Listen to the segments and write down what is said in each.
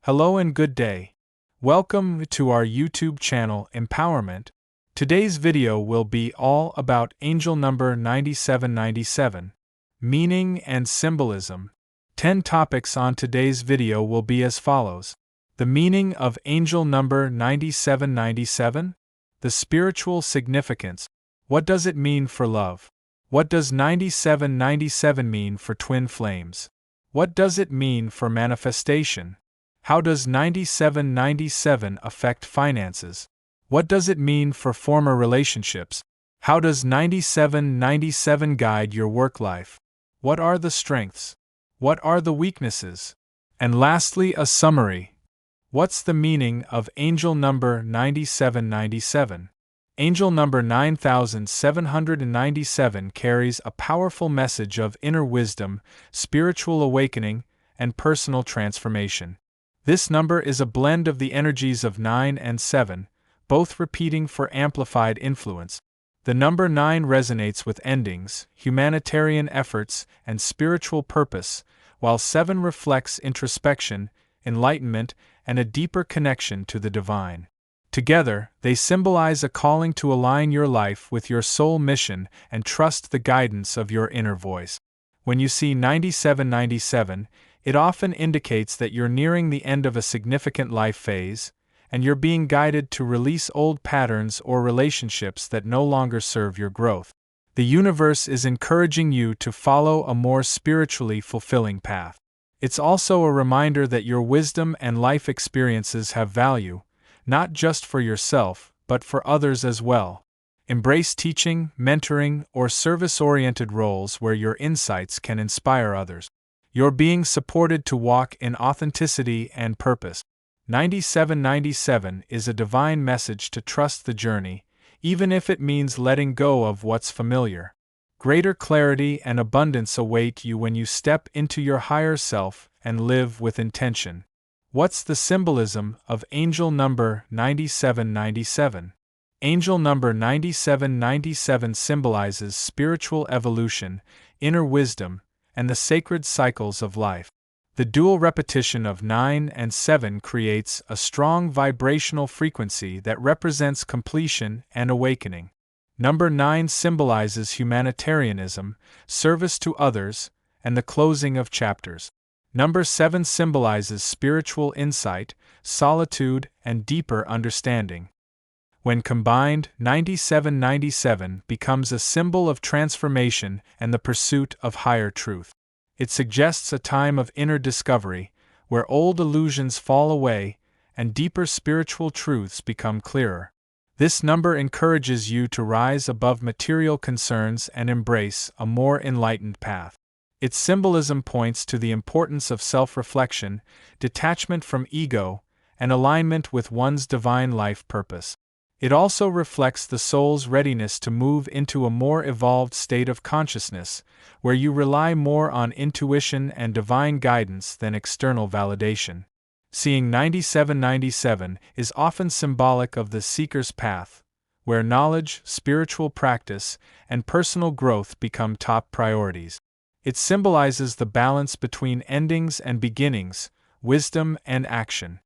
Hello and good day. Welcome to our YouTube channel Empowerment. Today's video will be all about angel number 9797, meaning and symbolism. 10 topics on today's video will be as follows. The meaning of angel number 9797, the spiritual significance. What does it mean for love? What does 9797 mean for twin flames? What does it mean for manifestation? How does 9797 affect finances? What does it mean for former relationships? How does 9797 guide your work life? What are the strengths? What are the weaknesses? And lastly, a summary. What's the meaning of angel number 9797? Angel number 9797 carries a powerful message of inner wisdom, spiritual awakening, and personal transformation. This number is a blend of the energies of 9 and 7, both repeating for amplified influence. The number 9 resonates with endings, humanitarian efforts, and spiritual purpose, while 7 reflects introspection, enlightenment, and a deeper connection to the divine. Together, they symbolize a calling to align your life with your soul mission and trust the guidance of your inner voice. When you see 9797, it often indicates that you're nearing the end of a significant life phase, and you're being guided to release old patterns or relationships that no longer serve your growth. The universe is encouraging you to follow a more spiritually fulfilling path. It's also a reminder that your wisdom and life experiences have value, not just for yourself, but for others as well. Embrace teaching, mentoring, or service-oriented roles where your insights can inspire others. You're being supported to walk in authenticity and purpose. 9797 is a divine message to trust the journey, even if it means letting go of what's familiar. Greater clarity and abundance await you when you step into your higher self and live with intention. What's the symbolism of angel number 9797? Angel number 9797 symbolizes spiritual evolution, inner wisdom, and the sacred cycles of life. The dual repetition of 9 and 7 creates a strong vibrational frequency that represents completion and awakening. Number 9 symbolizes humanitarianism, service to others, and the closing of chapters. Number 7 symbolizes spiritual insight, solitude, and deeper understanding. When combined, 9797 becomes a symbol of transformation and the pursuit of higher truth. It suggests a time of inner discovery, where old illusions fall away and deeper spiritual truths become clearer. This number encourages you to rise above material concerns and embrace a more enlightened path. Its symbolism points to the importance of self-reflection, detachment from ego, and alignment with one's divine life purpose. It also reflects the soul's readiness to move into a more evolved state of consciousness, where you rely more on intuition and divine guidance than external validation. Seeing 9797 is often symbolic of the seeker's path, where knowledge, spiritual practice, and personal growth become top priorities. It symbolizes the balance between endings and beginnings, wisdom and action.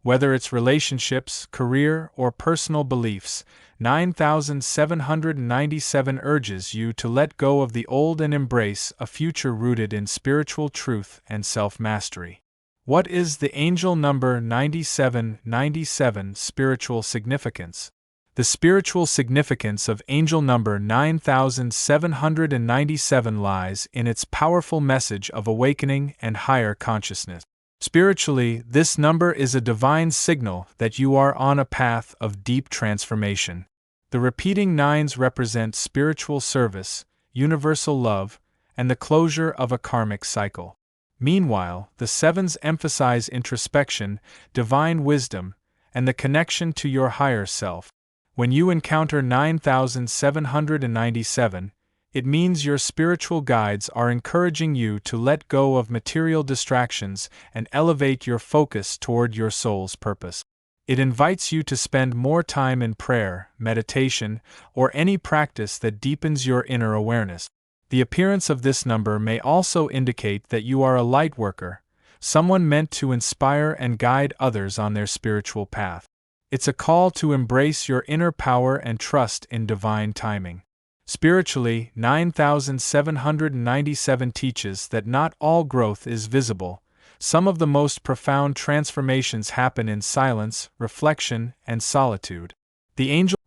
Whether it's relationships, career, or personal beliefs, 9797 urges you to let go of the old and embrace a future rooted in spiritual truth and self-mastery. What is the angel number 9797 spiritual significance? The spiritual significance of angel number 9797 lies in its powerful message of awakening and higher consciousness. Spiritually, this number is a divine signal that you are on a path of deep transformation. The repeating 9s represent spiritual service, universal love, and the closure of a karmic cycle. Meanwhile, the 7s emphasize introspection, divine wisdom, and the connection to your higher self. When you encounter 9797, it means your spiritual guides are encouraging you to let go of material distractions and elevate your focus toward your soul's purpose. It invites you to spend more time in prayer, meditation, or any practice that deepens your inner awareness. The appearance of this number may also indicate that you are a light worker, someone meant to inspire and guide others on their spiritual path. It's a call to embrace your inner power and trust in divine timing. Spiritually, 9797 teaches that not all growth is visible. Some of the most profound transformations happen in silence, reflection, and solitude.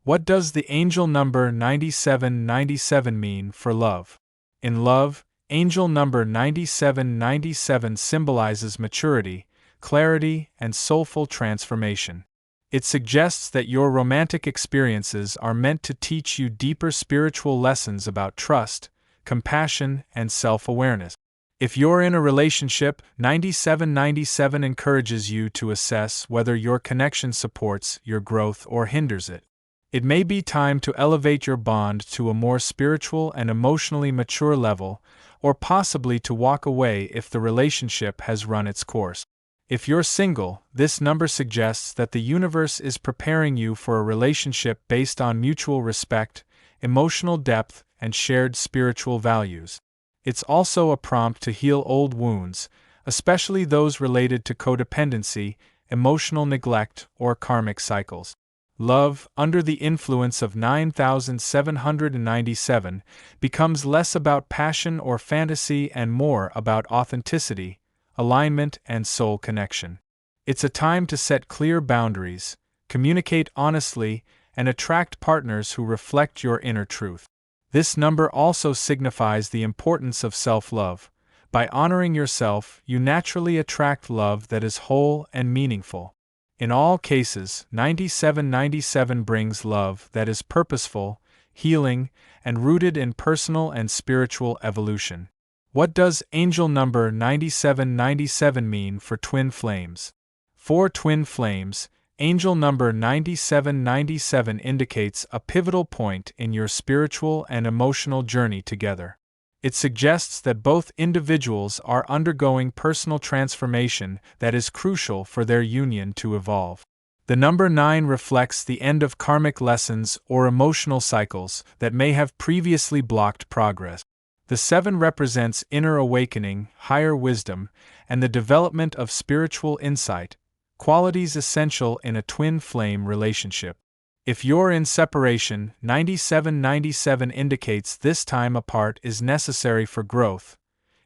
What does the angel number 9797 mean for love? In love, angel number 9797 symbolizes maturity, clarity, and soulful transformation. It suggests that your romantic experiences are meant to teach you deeper spiritual lessons about trust, compassion, and self-awareness. If you're in a relationship, 9797 encourages you to assess whether your connection supports your growth or hinders it. It may be time to elevate your bond to a more spiritual and emotionally mature level, or possibly to walk away if the relationship has run its course. If you're single, this number suggests that the universe is preparing you for a relationship based on mutual respect, emotional depth, and shared spiritual values. It's also a prompt to heal old wounds, especially those related to codependency, emotional neglect, or karmic cycles. Love, under the influence of 9797, becomes less about passion or fantasy and more about authenticity, alignment, and soul connection. It's a time to set clear boundaries, communicate honestly, and attract partners who reflect your inner truth. This number also signifies the importance of self-love. By honoring yourself, you naturally attract love that is whole and meaningful. In all cases, 9797 brings love that is purposeful, healing, and rooted in personal and spiritual evolution. What does angel number 9797 mean for twin flames? For twin flames, angel number 9797 indicates a pivotal point in your spiritual and emotional journey together. It suggests that both individuals are undergoing personal transformation that is crucial for their union to evolve. The number 9 reflects the end of karmic lessons or emotional cycles that may have previously blocked progress. The 7 represents inner awakening, higher wisdom, and the development of spiritual insight, qualities essential in a twin flame relationship. If you're in separation, 9797 indicates this time apart is necessary for growth,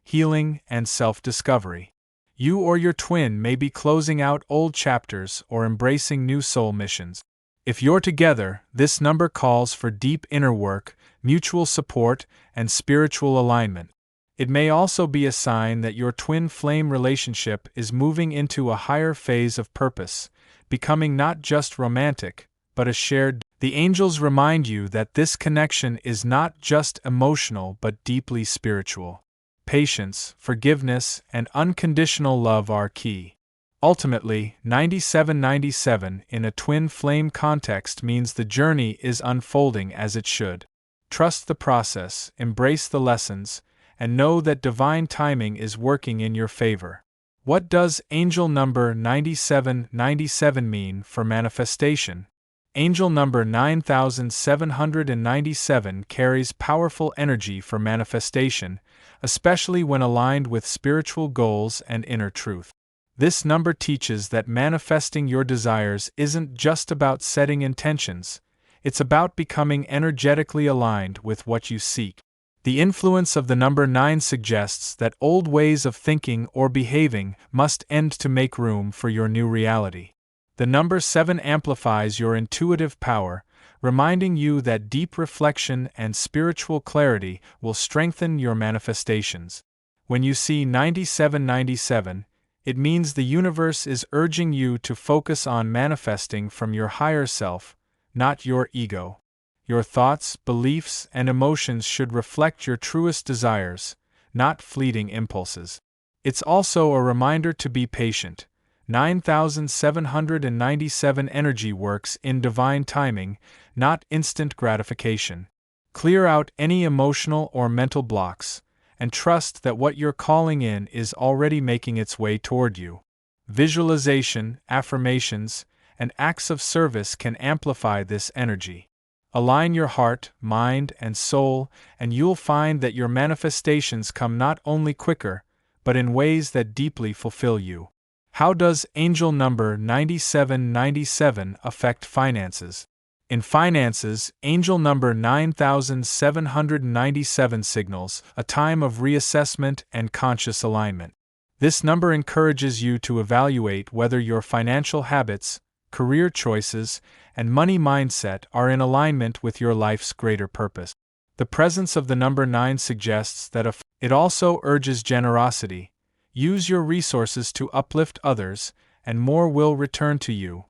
healing, and self-discovery. You or your twin may be closing out old chapters or embracing new soul missions. If you're together, this number calls for deep inner work, mutual support, and spiritual alignment. It may also be a sign that your twin flame relationship is moving into a higher phase of purpose, becoming not just romantic, but a shared. The angels remind you that this connection is not just emotional but deeply spiritual. Patience, forgiveness, and unconditional love are key. Ultimately, 9797 in a twin flame context means the journey is unfolding as it should. Trust the process, embrace the lessons, and know that divine timing is working in your favor. What does angel number 9797 mean for manifestation? Angel number 9797 carries powerful energy for manifestation, especially when aligned with spiritual goals and inner truth. This number teaches that manifesting your desires isn't just about setting intentions, it's about becoming energetically aligned with what you seek. The influence of the number 9 suggests that old ways of thinking or behaving must end to make room for your new reality. The number 7 amplifies your intuitive power, reminding you that deep reflection and spiritual clarity will strengthen your manifestations. When you see 9797, it means the universe is urging you to focus on manifesting from your higher self, not your ego. Your thoughts, beliefs, and emotions should reflect your truest desires, not fleeting impulses. It's also a reminder to be patient. 9797 energy works in divine timing, not instant gratification. Clear out any emotional or mental blocks, and trust that what you're calling in is already making its way toward you. Visualization, affirmations, and acts of service can amplify this energy. Align your heart, mind, and soul, and you'll find that your manifestations come not only quicker, but in ways that deeply fulfill you. How does angel number 9797 affect finances? In finances, angel number 9797 signals a time of reassessment and conscious alignment. This number encourages you to evaluate whether your financial habits, career choices, and money mindset are in alignment with your life's greater purpose. The presence of the number 9 suggests that it also urges generosity. Use your resources to uplift others, and more will return to you.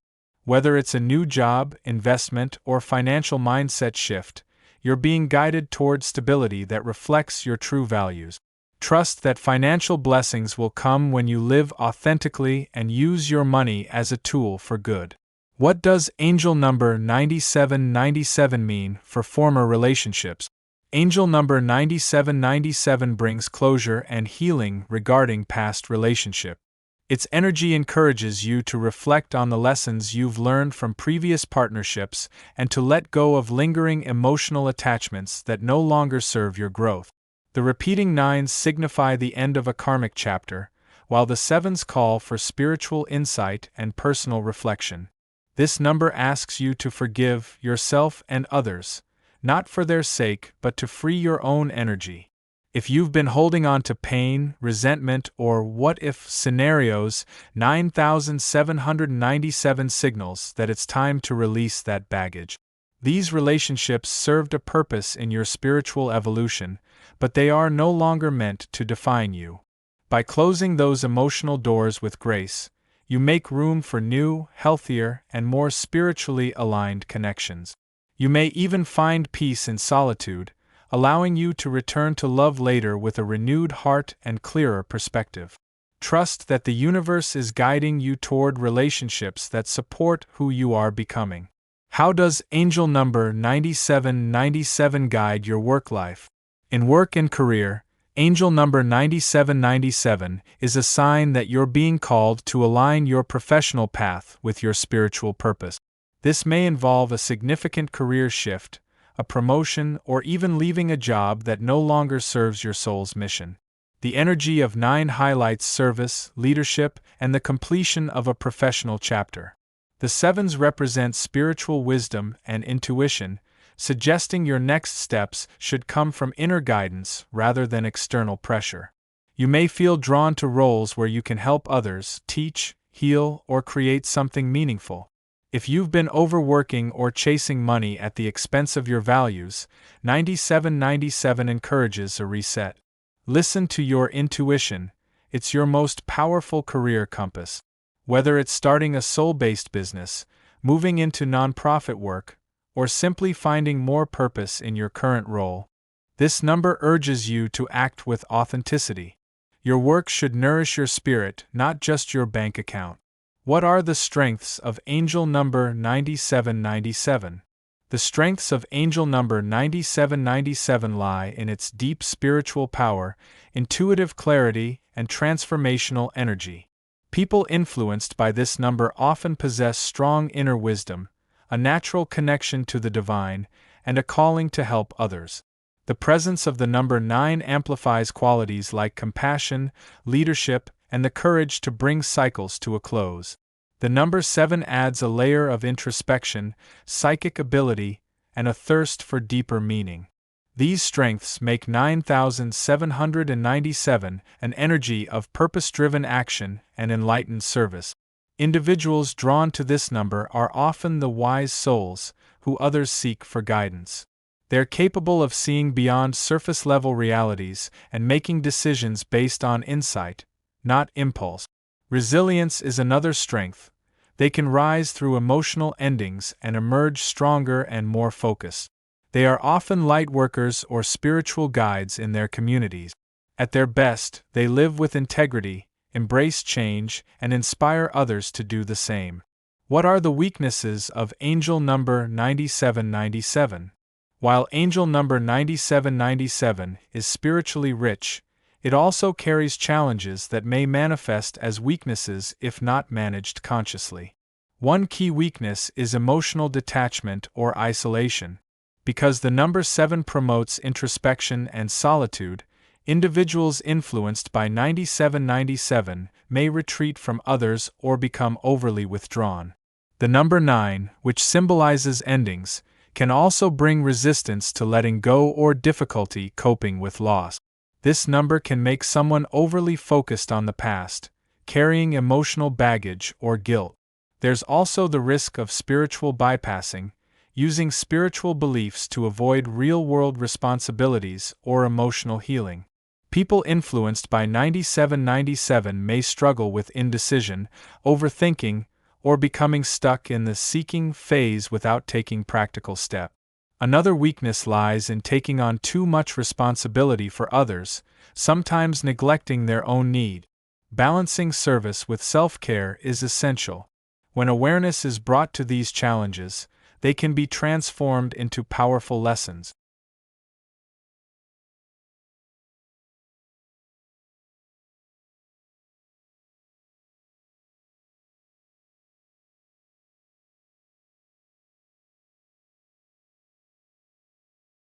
Whether it's a new job, investment, or financial mindset shift, you're being guided toward stability that reflects your true values. Trust that financial blessings will come when you live authentically and use your money as a tool for good. What does angel number 9797 mean for former relationships? Angel number 9797 brings closure and healing regarding past relationships. Its energy encourages you to reflect on the lessons you've learned from previous partnerships and to let go of lingering emotional attachments that no longer serve your growth. The repeating 9s signify the end of a karmic chapter, while the 7s call for spiritual insight and personal reflection. This number asks you to forgive yourself and others, not for their sake but to free your own energy. If you've been holding on to pain, resentment, or what-if scenarios, 9797 signals that it's time to release that baggage. These relationships served a purpose in your spiritual evolution, but they are no longer meant to define you. By closing those emotional doors with grace, you make room for new, healthier, and more spiritually aligned connections. You may even find peace in solitude, allowing you to return to love later with a renewed heart and clearer perspective. Trust that the universe is guiding you toward relationships that support who you are becoming. How does angel number 9797 guide your work life? In work and career, angel number 9797 is a sign that you're being called to align your professional path with your spiritual purpose. This may involve a significant career shift, a promotion, or even leaving a job that no longer serves your soul's mission. The energy of 9 highlights service, leadership, and the completion of a professional chapter. The 7s represent spiritual wisdom and intuition, suggesting your next steps should come from inner guidance rather than external pressure. You may feel drawn to roles where you can help others, teach, heal, or create something meaningful. If you've been overworking or chasing money at the expense of your values, 9797 encourages a reset. Listen to your intuition, it's your most powerful career compass. Whether it's starting a soul-based business, moving into nonprofit work, or simply finding more purpose in your current role, this number urges you to act with authenticity. Your work should nourish your spirit, not just your bank account. What are the strengths of angel number 9797? The strengths of angel number 9797 lie in its deep spiritual power, intuitive clarity, and transformational energy. People influenced by this number often possess strong inner wisdom, a natural connection to the divine, and a calling to help others. The presence of the number 9 amplifies qualities like compassion, leadership, and the courage to bring cycles to a close. The number 7 adds a layer of introspection, psychic ability, and a thirst for deeper meaning. These strengths make 9797 an energy of purpose-driven action and enlightened service. Individuals drawn to this number are often the wise souls, who others seek for guidance. They're capable of seeing beyond surface-level realities and making decisions based on insight, not impulse. Resilience is another strength. They can rise through emotional endings and emerge stronger and more focused. They are often light workers or spiritual guides in their communities. At their best, they live with integrity, embrace change, and inspire others to do the same. What are the weaknesses of angel number 9797? While angel number 9797 is spiritually rich, it also carries challenges that may manifest as weaknesses if not managed consciously. One key weakness is emotional detachment or isolation. Because the number 7 promotes introspection and solitude, Individuals influenced by 9797 may retreat from others or become overly withdrawn. The number 9, which symbolizes endings, can also bring resistance to letting go or difficulty coping with loss. This number can make someone overly focused on the past, carrying emotional baggage or guilt. There's also the risk of spiritual bypassing, using spiritual beliefs to avoid real-world responsibilities or emotional healing. People influenced by 9797 may struggle with indecision, overthinking, or becoming stuck in the seeking phase without taking practical steps. Another weakness lies in taking on too much responsibility for others, sometimes neglecting their own need. Balancing service with self-care is essential. When awareness is brought to these challenges, they can be transformed into powerful lessons.